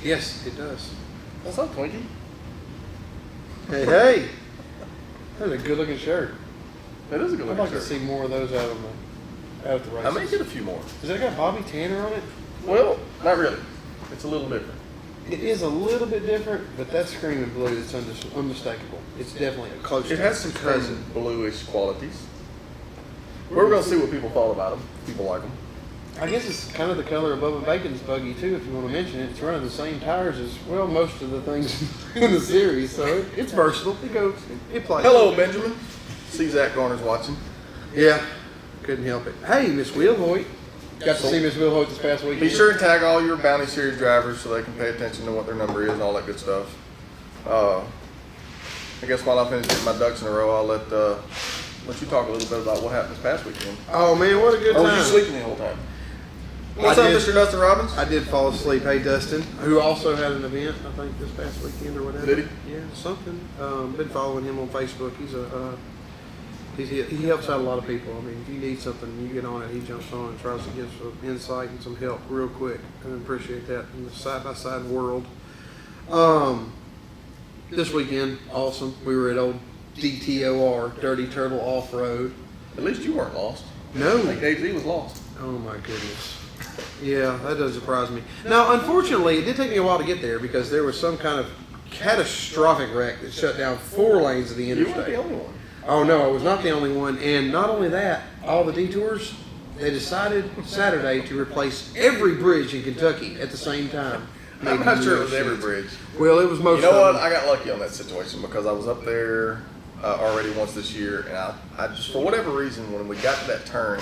Yes, it does. What's up, Twinkie? Hey. That's a good looking shirt. That is a good looking I'd like to see more of those out at the races. I may get a few more. Does that got Bobby Tanner on it? Well, not really. It's a little different. It is a little bit different, but that screaming blue is unmistakable. It's definitely a close. It has some cousin bluish qualities. We're going to see what people thought about them. People like them. I guess it's kind of the color of Bubba Bacon's buggy too, if you want to mention it. It's running the same tires as, well, most of the things in the series, so it's versatile. It plays. Hello, Benjamin. See Zach Garner's watching. Yeah, couldn't help it. Hey, Miss Wheelhoyt. Got to see Miss Wheelhoyt this past weekend. Be sure and tag all your Bounty Series drivers so they can pay attention to what their number is and all that good stuff. I guess while I finish getting my ducks in a row, I'll let you talk a little bit about what happened this past weekend. Oh man, what a good time! Or were you sleeping the whole time? What's up, Mr. Dustin Robbins? I did fall asleep. Hey, Dustin, who also had an event, I think, this past weekend or whatever. Did he? Yeah, something. Been following him on Facebook. He helps out a lot of people. I mean, if you need something, you get on it. He jumps on and tries to give some insight and some help real quick. I appreciate that in the side-by-side world. This weekend, awesome. We were at old DTOR, Dirty Turtle Offroad. At least you weren't lost. No. I think Dave Z was lost. Oh my goodness. Yeah, that does surprise me. Now, unfortunately, it did take me a while to get there because there was some kind of catastrophic wreck that shut down 4 lanes of the interstate. You weren't the only one. Oh no, I was not the only one. And not only that, all the detours, they decided Saturday to replace every bridge in Kentucky at the same time. I'm not sure it was every bridge. Well, it was most You know of what? them. I got lucky on that situation because I was up there already once this year, and I just, for whatever reason, when we got to that turn,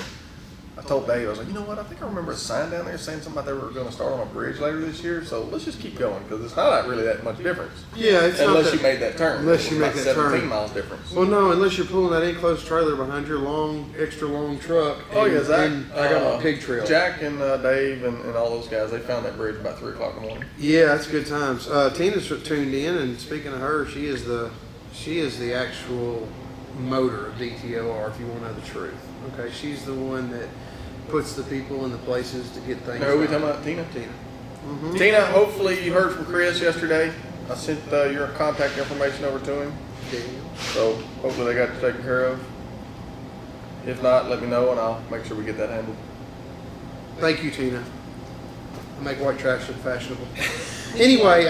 I told Dave, I was like, you know what? I think I remember a sign down there saying something about they were going to start on a bridge later this year, so let's just keep going because it's not really that much difference. Yeah, it's unless not you made that turn. Unless you make like that 17 turn. miles difference. Well, no, unless you're pulling that enclosed trailer behind your extra long truck. Oh yeah, Zach. I got my pig trail. Jack and Dave and all those guys, they found that bridge about 3 o'clock in the morning. Yeah, that's good times. Tina's tuned in, and speaking of her, she is the actual motor of DTOR. If you want to know the truth, okay, she's the one that puts the people in the places to get things. Now, are we talking about Tina? Tina. Mm-hmm. Tina, hopefully you heard from Chris yesterday. I sent your contact information over to him. So hopefully they got it taken care of. If not, let me know and I'll make sure we get that handled. Thank you, Tina. I make white trash look fashionable. Anyway,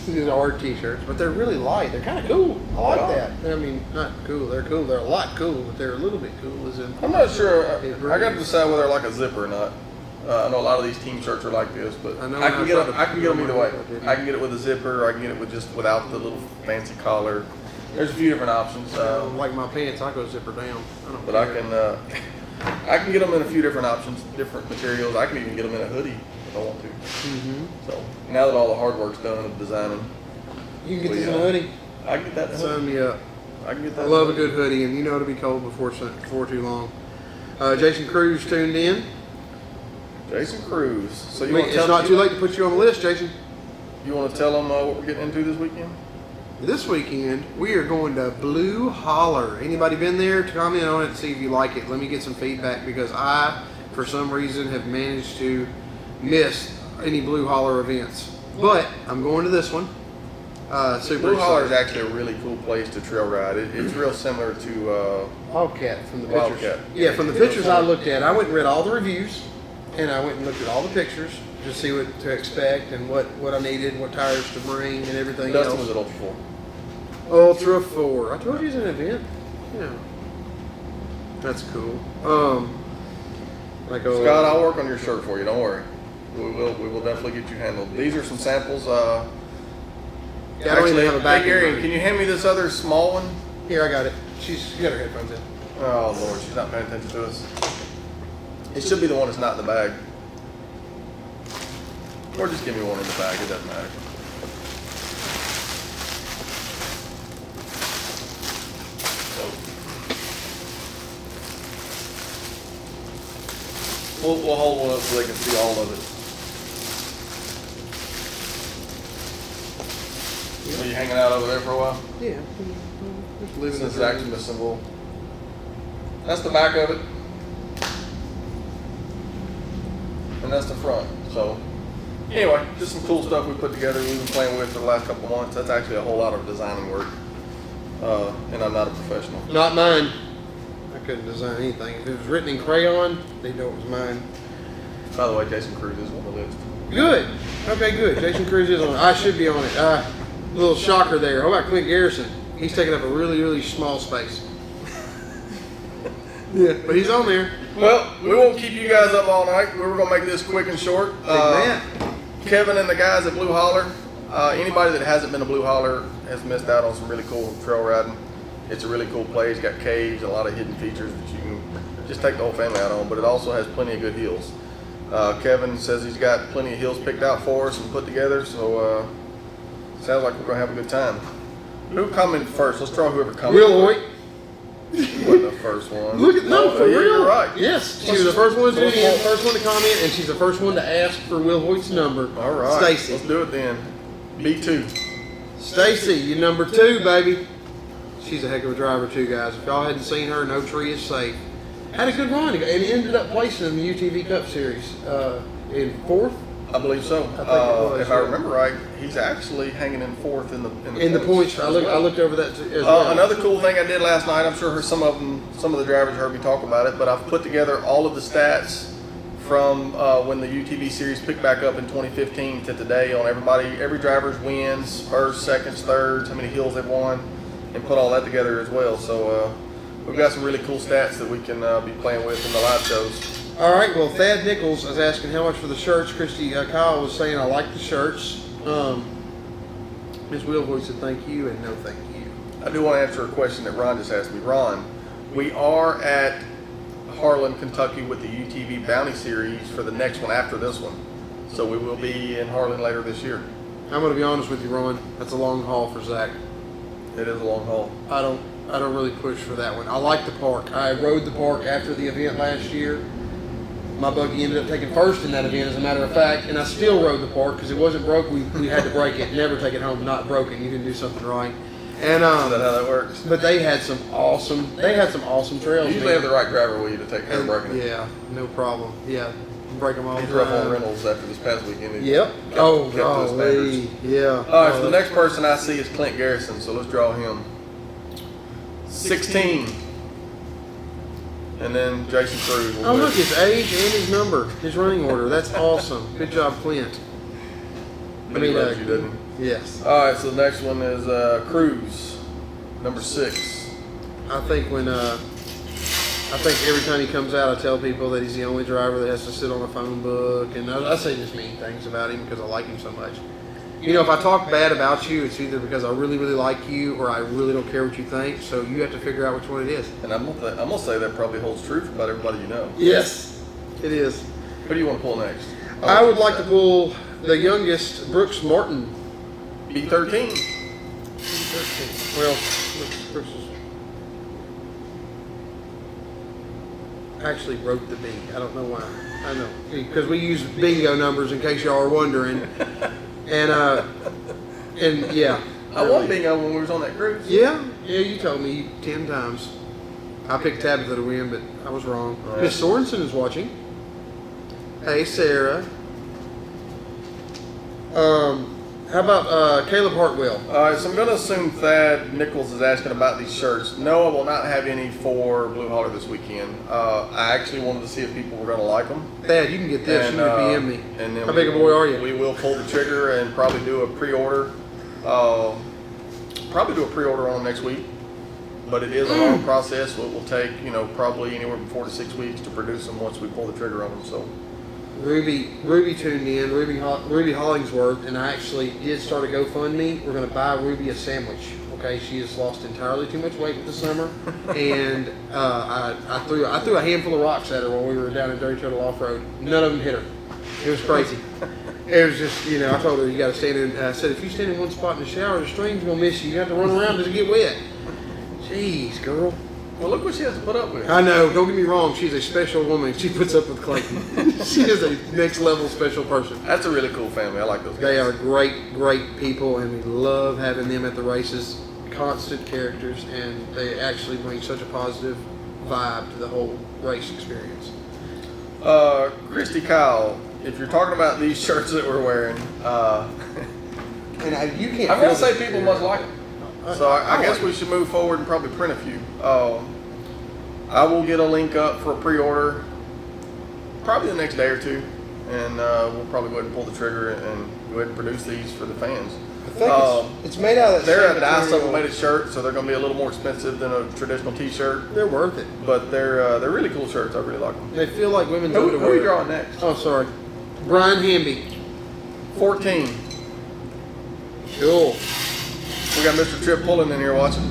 these are hard t-shirts, but they're really light. They're kind of cool. I like that. I mean, not cool. They're cool. They're a lot cool, but they're a little bit cool. I'm not sure. I got to decide whether I like a zipper or not. I know a lot of these team shirts are like this, but I can get them either way. I can get it with a zipper, or I can get it with just without the little fancy collar. There's a few different options. Like my pants, I go zipper down. I can get them in a few different options, different materials. I can even get them in a hoodie if I want to. Mm-hmm. So now that all the hard work's done of designing, you can get this in a hoodie. I can get that in a hoodie. Sign me up. I can get that. I love a good hoodie, and you know it'll be cold before too long. Jason Cruz tuned in. Jason Cruz. So It's not too late to put you on the list, Jason. You want to tell them what we're getting into this weekend? This weekend, we are going to Blue Holler. Anybody been there? Comment on it and see if you like it. Let me get some feedback because I, for some reason, have managed to miss any Blue Holler events. But I'm going to this one. Blue Holler is actually a really cool place to trail ride. It's real similar to Wildcat from the pictures. Wildcat. Yeah, from the pictures I looked at. I went and read all the reviews, and I went and looked at all the pictures to see what to expect and what I needed, what tires to bring, and everything Dustin else. was at Ultra 4. Ultra 4. I told you it's an event. Yeah. That's cool. Scott, I'll work on your shirt for you. Don't worry. We will definitely get you handled. These are some samples. I don't even have a back. Hey, Gary, can you hand me this other small one? Here, I got it. She's got her headphones in. Oh Lord, she's not paying attention to us. It should be the one that's not in the bag. Or just give me one in the bag. It doesn't matter. We'll hold one up so they can see all of it. Are you hanging out over there for a while? Yeah. Just living Since the Zach's missing a little. That's the back of it. And that's the front. So Anyway, just some cool stuff we put together. We've been playing with for the last couple of months. That's actually a whole lot of designing work, and I'm not a professional. Not mine. I couldn't design anything. If it was written in crayon, they know it was mine. By the way, Jason Cruz is on the list. Good. Okay, good. Jason Cruz is on it. I should be on it. Little shocker there. How about Clint Garrison? He's taking up a really, really small space. Yeah, but he's on there. Well, we won't keep you guys up all night. We were going to make this quick and short. Kevin and the guys at Blue Holler, anybody that hasn't been to Blue Holler has missed out on some really cool trail riding. It's a really cool place. It's got caves and a lot of hidden features that you can just take the whole family out on, but it also has plenty of good hills. Kevin says he's got plenty of hills picked out for us and put together, so sounds like we're going to have a good time. Who commented first? Let's draw whoever commented. Will Hoyt. She wasn't the first one. Look at for real. You're right. Yes, she was the first one to first one to comment, and she's the first one to ask for Will Hoyt's number. All right, Stacy. Let's do it then. B2. Stacy, you're number 2, baby. She's a heck of a driver too, guys. If y'all hadn't seen her, no tree is safe. Had a good run and ended up placing in the UTV Cup Series in 4th. I believe so. I think it was, if I remember right, he's actually hanging in 4th in the points. I looked over that as well. Another cool thing I did last night. I'm sure some of the drivers heard me talk about it, but I've put together all of the stats from when the UTV series picked back up in 2015 to today on every driver's wins, first, seconds, thirds, how many hills they've won, and put all that together as well. So we've got some really cool stats that we can be playing with in the live shows. All right, well, Thad Nichols is asking how much for the shirts. Christy Kyle was saying, I like the shirts. Ms. Wilvoy said thank you and no thank you. I do want to answer a question that Ron just asked me. Ron, we are at Harlan, Kentucky with the UTV Bounty Series for the next one after this one. So we will be in Harlan later this year. I'm going to be honest with you, Ron. That's a long haul for Zach. It is a long haul. I don't really push for that one. I like the park. I rode the park after the event last year. My buggy ended up taking first in that event, as a matter of fact, and I still rode the park because it wasn't broke. We had to break it. Never take it home not broken. You didn't do something right. And is that how that works? But they had some awesome trails. You usually have the right driver with you to take care of breaking it. Yeah, no problem. Yeah, break them all. He's rough on Reynolds after this past weekend. Yep. Golly. Yeah. All right. So the next person I see is Clint Garrison. So let's draw him. 16. And then Jason Cruz. Oh, look, his age and his number, his running order. That's awesome. Good job, Clint. But he loves you, doesn't he? Yes. All right, so the next one is Cruz, number 6. I think every time he comes out, I tell people that he's the only driver that has to sit on a phone book, and I say just mean things about him because I like him so much. You know, if I talk bad about you, it's either because I really, really like you or I really don't care what you think. So you have to figure out which one it is. And I'm gonna say that probably holds true for about everybody you know. Yes, it is. Who do you want to pull next? I would like to pull the youngest, Brooks Martin. B13. Well, Brooks actually wrote the B. I don't know why. I know because we use bingo numbers in case y'all are wondering. And yeah. I won bingo when we was on that cruise. Yeah, you told me 10 times. I picked Tabitha to win, but I was wrong. Right. Miss Sorensen is watching. Hey, Sarah. How about Caleb Hartwell? All right, so I'm going to assume Thad Nichols is asking about these shirts. No, I will not have any for Blue Holler this weekend. I actually wanted to see if people were going to like them. Thad, you can get this. And, you can PM me. And then how big a boy are you? We will pull the trigger and probably do a pre-order. Probably do a pre-order on them next week. But it is a long process. So it will take, probably anywhere from 4 to 6 weeks to produce them once we pull the trigger on them. So. Ruby tuned in, Ruby Hollingsworth, and I actually did start a GoFundMe. We're going to buy Ruby a sandwich. Okay, she has lost entirely too much weight this summer, and I threw a handful of rocks at her while we were down in Dirty Turtle Offroad. None of them hit her. It was crazy. It was just, I told her you got to stand in. I said if you stand in one spot in the shower, the stream's going to miss you. You have to run around to get wet. Jeez, girl. Well, look what she has to put up with. I know. Don't get me wrong. She's a special woman. She puts up with Clayton. She is a next level special person. That's a really cool family. I like those guys. They are great, great people, and we love having them at the races. Constant characters, and they actually bring such a positive vibe to the whole race experience. Christy Kyle, if you're talking about these shirts that we're wearing, And you can't. I'm gonna say people must like them. So I guess like we should move forward and probably print a few. I will get a link up for a pre-order probably the next day or two, and we'll probably go ahead and pull the trigger and go ahead and produce these for the fans. I think it's made out of that They're same a dye material. sublimated shirt, so they're going to be a little more expensive than a traditional T-shirt. They're worth it. But they're really cool shirts. I really like them. They feel like women's Who underwear. are you drawing next? Oh, sorry. Brian Hamby. 14. Cool. We got Mr. Trip Pullen in here watching.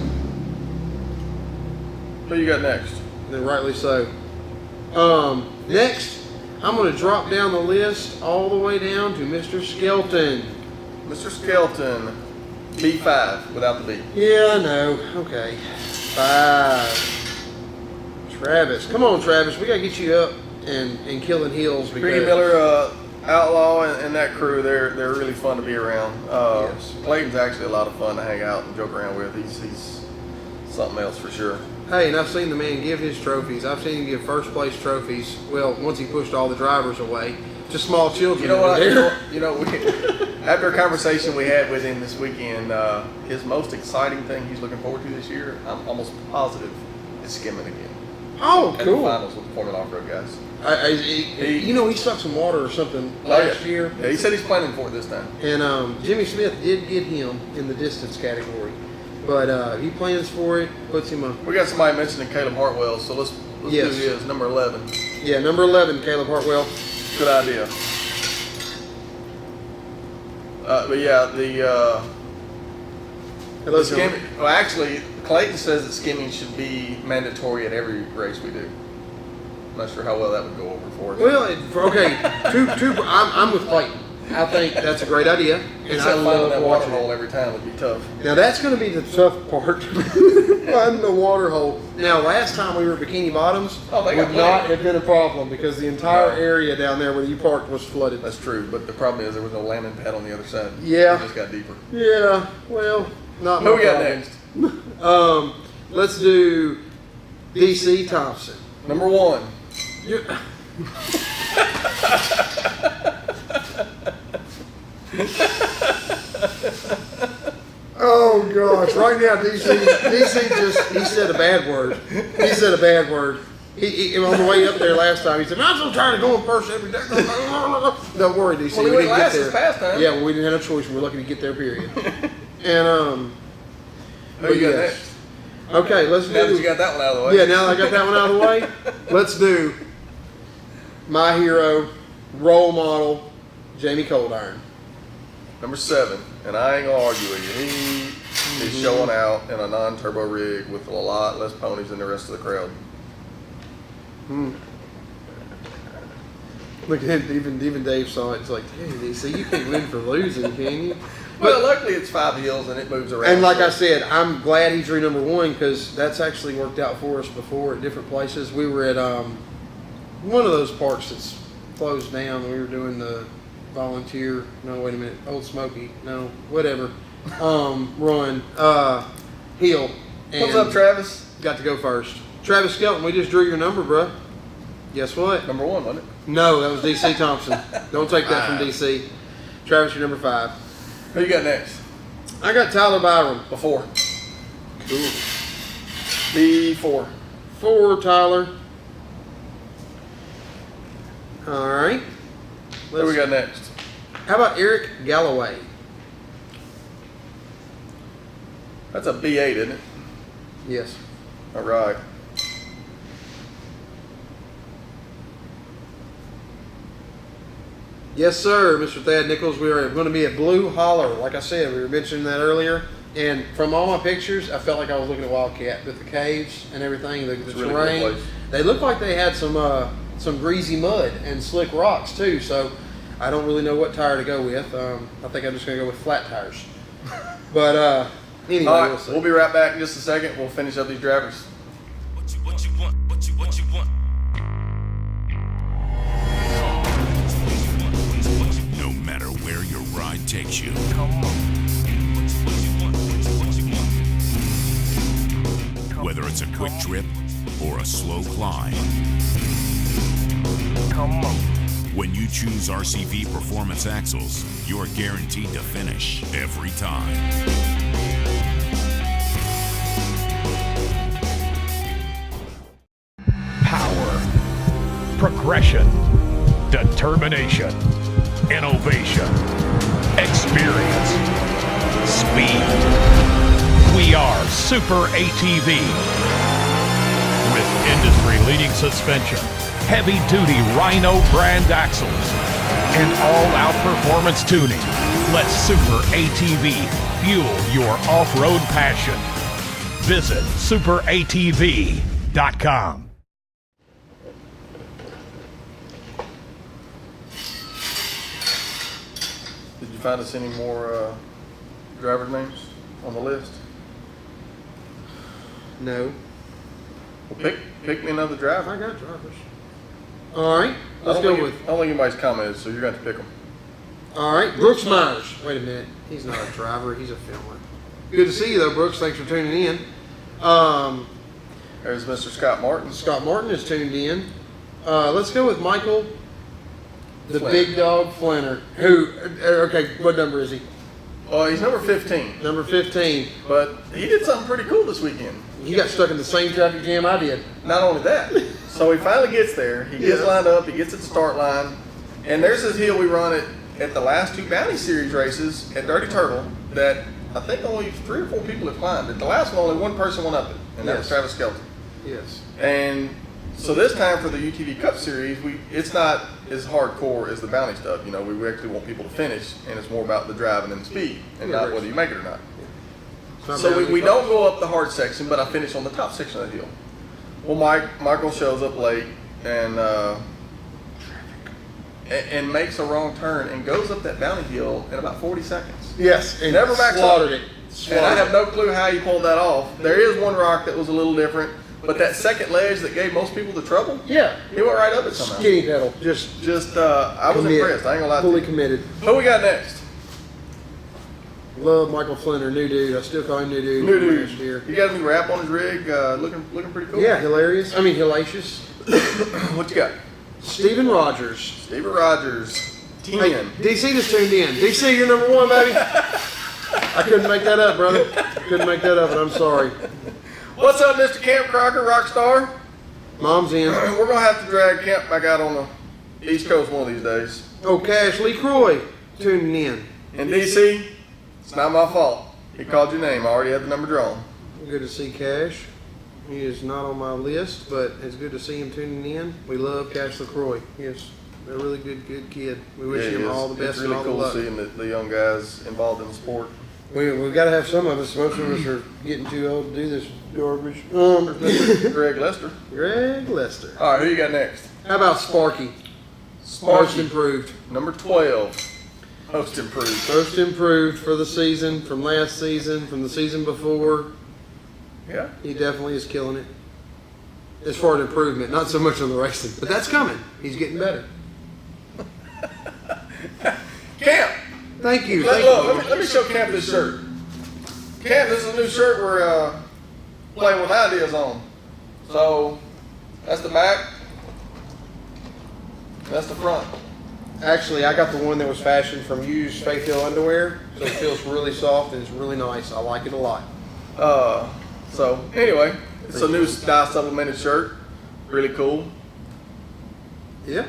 Who you got next? And rightly so. Next, I'm going to drop down the list all the way down to Mr. Skelton. Mr. Skelton, B5 without the B. Yeah, I know. Okay. 5. Travis. Come on, Travis. We got to get you up and killing hills. Grady Miller, Outlaw, and that crew, they're really fun to be around. Yes. Clayton's actually a lot of fun to hang out and joke around with. He's something else for sure. Hey, and I've seen the man give his trophies. I've seen him give first place trophies. Well, once he pushed all the drivers away to small children. You know what? There. After a conversation we had with him this weekend, his most exciting thing he's looking forward to this year, I'm almost positive, is skimming again. Oh, At the cool. finals with the Formula Offroad guys. He stuck some water or something last year. Yeah, he said he's planning for it this time. And Jimmy Smith did get him in the distance category. But he plans for it, puts him up. We got somebody mentioning Caleb Hartwell, so let's Yes. do his number 11. Yeah, number 11, Caleb Hartwell. Good idea. But yeah, the skimming. Well, actually, Clayton says that skimming should be mandatory at every race we do. I'm not sure how well that would go over for us. Well, okay, I'm with Clayton. I think that's a great idea, and I Except finding love that water watching hole it. every time would be tough. Now that's going to be the tough part, finding the water hole. Now, last time we were at Bikini Bottoms, Oh, they got would not plenty. have been a problem because the entire No. area down there where you parked was flooded. That's true, but the problem is there was no landing pad on the other side. Yeah. It just got deeper. Yeah, well, not Who my we got problem. next? Let's do DC Thompson. Number 1. You- Oh gosh! Right now, DC just he said a bad word. He said a bad word. He on the way up there last time. He said, "I'm so tired of going first every day." Don't worry, DC. Well, we went last this past time. Yeah, well, we didn't have no choice. We were lucky to get there. Period. And Who you got yes. next? Okay, let's do. Now that you got that one out of the way. Yeah, now that I got that one out of the way, let's do my hero, role model, Jamie Coldiron. Number 7, and I ain't gonna argue with you. He is showing out in a non-turbo rig with a lot less ponies than the rest of the crowd. Look at him, even Dave saw it. It's like, hey, DC, you can't win for losing, can you? Well, luckily it's 5 hills and it moves around. And like I said, I'm glad he drew number 1 because that's actually worked out for us before at different places. We were at one of those parks that's closed down. We were doing the volunteer, no, wait a minute, Old Smoky, no, whatever, run, hill. And What's up, Travis? got to go first. Travis Skelton, we just drew your number, bruh. Guess what? Number 1, wasn't it? No, that was DC Thompson. Don't take that from DC. Travis, you're number 5. Who you got next? I got Tyler Byram. Before. Cool. B4. 4, Tyler. All right. Who we got next? How about Eric Galloway? That's a B8, isn't it? Yes. All right. Yes, sir, Mr. Thad Nichols. We are going to be at Blue Holler. Like I said, we were mentioning that earlier. And from all my pictures, I felt like I was looking at Wildcat with the caves and everything, the It's a really cool terrain. place. They look like they had some greasy mud and slick rocks too. So I don't really know what tire to go with. I think I'm just going to go with flat tires. But anyway, All we'll right, see. we'll be right back in just a second. We'll finish up these drivers. What you want? No matter where your ride takes you. Whether it's a quick trip or a slow climb. When you choose RCV Performance Axles, you're guaranteed to finish every time. Power, progression, determination, innovation, experience, speed. We are Super ATV. With industry-leading suspension, heavy-duty Rhino brand axles, and all-out performance tuning, let Super ATV fuel your off-road passion. Visit superatv.com. Did you find us any more driver names on the list? No. Well, pick me another driver. I got drivers. All right, let's I go don't with. think anybody's commented, so you're going to have to pick them. All right, Brooks Myers. Wait a minute, he's not a driver; he's a filmer. Good to see you, though, Brooks. Thanks for tuning in. There's Mr. Scott Martin. Scott Martin is tuned in. Let's go with Michael, the Flanner. big dog Flanner. Who? Okay, what number is he? He's number 15, Number 15. but he did something pretty cool this weekend. He got stuck in the same traffic jam I did. Not only that, so he finally gets there. He gets Yeah. lined up. He gets at the start line, and there's this hill we run at the last 2 Bounty Series races at Dirty Turtle that I think only 3 or 4 people have climbed. At the last one, only 1 person went up it, and that was Yes. Travis Skelton. Yes. And so this time for the UTV Cup Series, it's not as hardcore as the Bounty stuff. You know, we actually want people to finish, and it's more about the driving and the speed, and Yeah, not right. whether you make it or not. It's not So Bounty we Cup. don't go up the hard section, but I finish on the top section of the hill. Well, Michael shows up late and makes a wrong turn and goes up that Bounty hill in about 40 seconds. Yes, and Never backs slaughtered up. it. And I have no clue how he pulled that off. There is one rock that was a little different, but that second ledge that gave most people the trouble, Yeah. he went right up it somehow. Skinny pedal. I was impressed. I ain't gonna lie to Fully you. committed. Who we got next? Love Michael Flinner, new dude. I still call him new dude. New from dude. last year. He got a new wrap on his rig, looking pretty cool. Yeah, hilarious. I mean, hellacious. What you got? Steven Rogers. Steven Rogers, 10. Hey, DC just tuned in. DC, you're number 1, baby. I couldn't make that up, brother. Couldn't make that up, and I'm sorry. What's up, Mr. Camp Crocker, Rockstar? Mom's in. We're gonna have to drag Camp back out on the East Coast one of these days. Oh, Cash Lee Croy tuning in. And DC, it's not my fault. He called your name. I already had the number drawn. Good to see Cash. He is not on my list, but it's good to see him tuning in. We love Cash LaCroix. He is a really good kid. We wish Yeah, him it is. all the best It's really and all cool the luck. seeing the young guys involved in the sport. We've got to have some of us. Most of us are getting too old to do this garbage. Greg Lester. Greg Lester. All right, who you got next? How about Sparky? Most Sparky, improved. number 12. Most improved. Most improved for the season, from last season, from the season before. Yeah. He definitely is killing it. As far as improvement, not so much on the racing, but that's coming. He's getting better. Camp. Thank you. Let me show Camp this shirt. Camp, this is a new shirt we're playing with ideas on. So that's the back. That's the front. Actually, I got the one that was fashioned from used Faith Hill underwear, so it feels really soft and it's really nice. I like it a lot. So anyway, it's a new style supplemented shirt. Really cool. Yeah.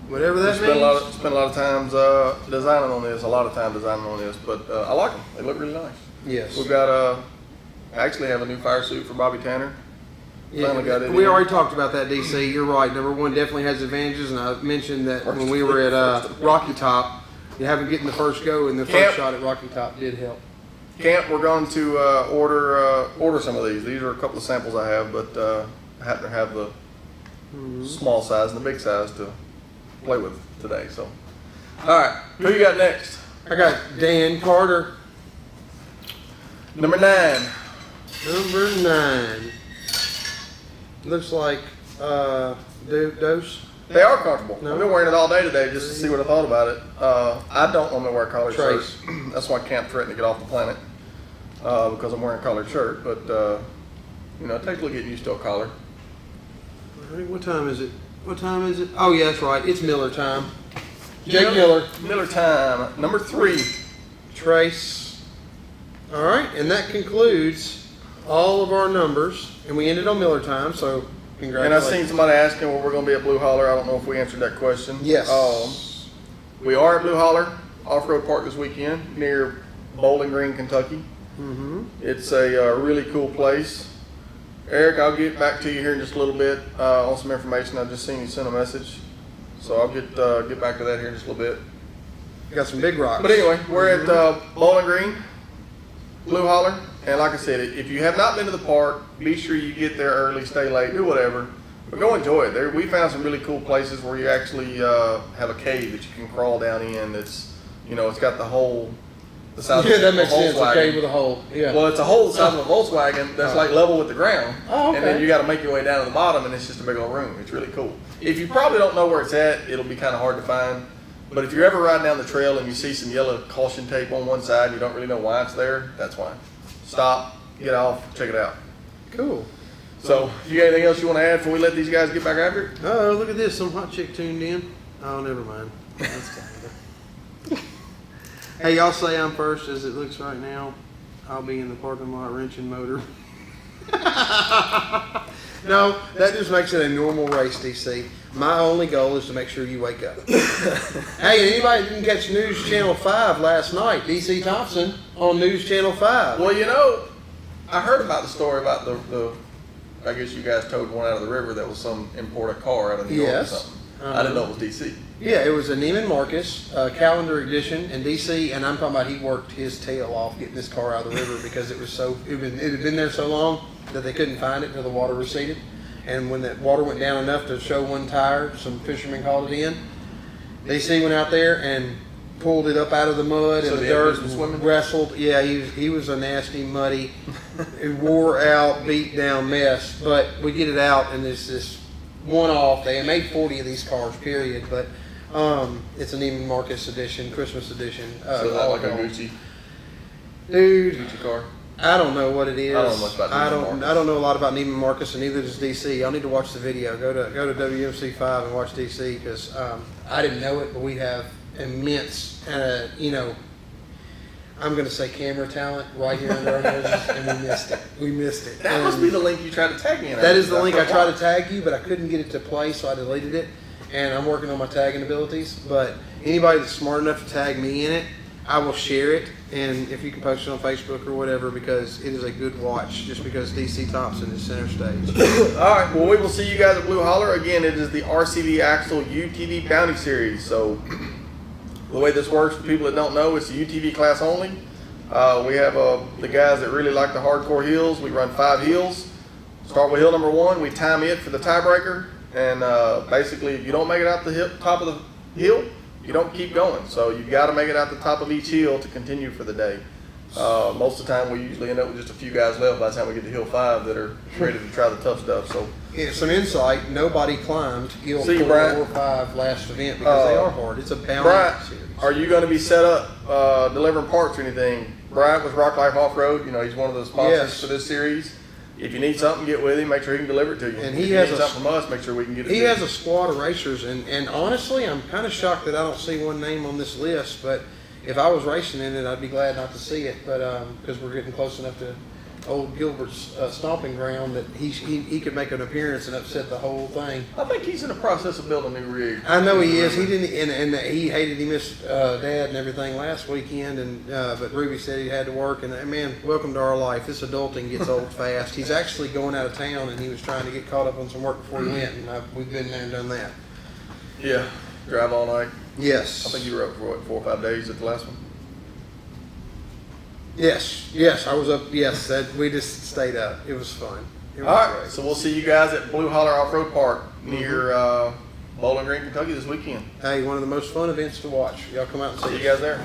Whatever that Spent means. a lot of times designing on this. A lot of time designing on this, but I like them. They look really nice. Yes. We've got I actually have a new fire suit for Bobby Tanner. Finally got it We in. already talked about that, DC. You're right. Number 1 definitely has advantages, and I mentioned that when we were at Rocky Top, you haven't getting the first go, and the Camp. first shot at Rocky Top did help. Camp, we're going to order some of these. These are a couple of samples I have, but I happen to have the small size and the big size to play with today. So, all right, who you got next? I got Dan Carter, Number 9. number 9. Looks like Dose. They are comfortable. No. I've been wearing it all day today just to see what I thought about it. I don't want to wear a collared shirt. Trace. That's why Camp threatened to get off the planet because I'm wearing a collared shirt. But it takes a little getting used to a collar. All right, what time is it? What time is it? Oh, yeah, that's right. It's Miller time. Jake Miller. Miller time, number 3. Trace. All right, and that concludes all of our numbers. And we ended on Miller time, so And congratulations. I seen somebody asking where we're going to be at Blue Holler. I don't know if we answered that question. Yes. We are at Blue Holler Off-Road Park this weekend near Bowling Green, Kentucky. Mm-hmm. It's a really cool place. Eric, I'll get back to you here in just a little bit on some information. I've just seen you send a message, so I'll get back to that here in just a little bit. You got some big rocks. But anyway, we're at Bowling Green, Blue Holler, and like I said, if you have not been to the park, be sure you get there early, stay late, do whatever, but go enjoy it. There, we found some really cool places where you actually have a cave that you can crawl down in. That's, you know, it's got the whole. Yeah, that makes sense. A cave with a hole. Yeah. Well, it's a hole the size of a Volkswagen that's like level with the ground. Oh, okay. And then you got to make your way down to the bottom, and it's just a big old room. It's really cool. If you probably don't know where it's at, it'll be kind of hard to find. But if you're ever riding down the trail and you see some yellow caution tape on one side and you don't really know why it's there, that's why. Stop, get off, check it out. Cool. So, you got anything else you want to add before we let these guys get back after it? Oh, look at this. Some hot chick tuned in. Oh, never mind. That's Canada. Hey, y'all say I'm first as it looks right now. I'll be in the parking lot wrenching motor. No, that just makes it a normal race, DC. My only goal is to make sure you wake up. Hey, anybody didn't catch News Channel 5 last night? DC Thompson on News Channel 5. Well, you know, I heard about the story about the I guess you guys towed one out of the river that was some imported car out of New York or something. I didn't know it was DC. Yeah, it was a Neiman Marcus calendar edition in DC, and I'm talking about he worked his tail off getting this car out of the river because it had been there so long that they couldn't find it until the water receded. And when that water went down enough to show one tire, some fishermen called it in. DC went out there and pulled it up out of the mud and the dirt and wrestled. Yeah, he was a nasty, muddy, wore out, beat down mess. But we get it out, and it's this one-off. They made 40 of these cars, period. But it's a Neiman Marcus edition, Christmas edition. So that like a Gucci car? I don't know what it is. I don't know much about Neiman Marcus. I don't know a lot about Neiman Marcus, and neither does DC. Y'all need to watch the video. Go to WMC5 and watch DC because I didn't know it, but we have immense, I'm going to say camera talent right here under our noses, and we missed it. We missed it. That must be the link you tried to tag me in. That is the link I tried to tag you, but I couldn't get it to play, so I deleted it. And I'm working on my tagging abilities. But anybody that's smart enough to tag me in it, I will share it. And if you can post it on Facebook or whatever, because it is a good watch, just because DC Thompson is center stage. All right, well, we will see you guys at Blue Holler. Again, it is the RCV Axle UTV Bounty Series. So the way this works, for people that don't know, it's the UTV class only. We have the guys that really like the hardcore hills. We run 5 hills. Start with hill number 1. We time it for the tiebreaker. And basically, if you don't make it out the top of the hill, you don't keep going. So you've got to make it out the top of each hill to continue for the day. Most of the time, we usually end up with just a few guys left by the time we get to hill 5 that are ready to try the tough stuff. So yeah, some insight. Nobody climbed hill 4 or 5 last event because they are hard. It's a bounty series. Are you going to be set up delivering parts or anything? Bryant with Rock Life Off-Road, he's one of the sponsors for this series. If you need something, get with him. Make sure he can deliver it to you. And if you need something from us, make sure we can get it to you. He has a squad of racers, and honestly, I'm kind of shocked that I don't see one name on this list, but if I was racing in it, I'd be glad not to see it, but because we're getting close enough to old Gilbert's stomping ground that he could make an appearance and upset the whole thing. I think he's in the process of building a new rig. I know he is. He didn't, and he hated he missed Dad and everything last weekend, and but Ruby said he had to work. And man, welcome to our life. This adulting gets old fast. He's actually going out of town, and he was trying to get caught up on some work before he went, and we've been there and done that. Yeah, drive all night. Yes. I think you were up for what, 4 or 5 days at the last one. Yes, I was up. Yes, we just stayed up. It was fun. It was all right, great. so we'll see you guys at Blue Holler Off-Road Park near Bowling Green, Kentucky this weekend. Hey, one of the most fun events to watch. Y'all come out and see you guys there.